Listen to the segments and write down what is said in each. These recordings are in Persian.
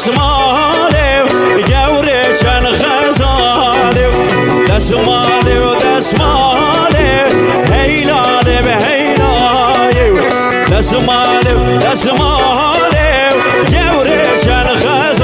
دسمالي جوري كان خزالي دسمالي ودسمالي هيلالي بهيلاي دسمالي دسمالي جوري كان خزالي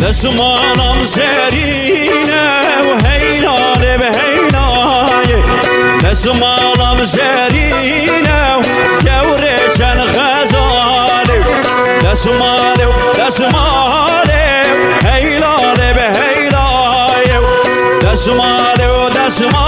دسمالم زرینه و هیلاله به هیلایه دسمالم زرینه و گوره چن غزاله دسماله دسماله هیلاله به هیلایه دسماله دسماله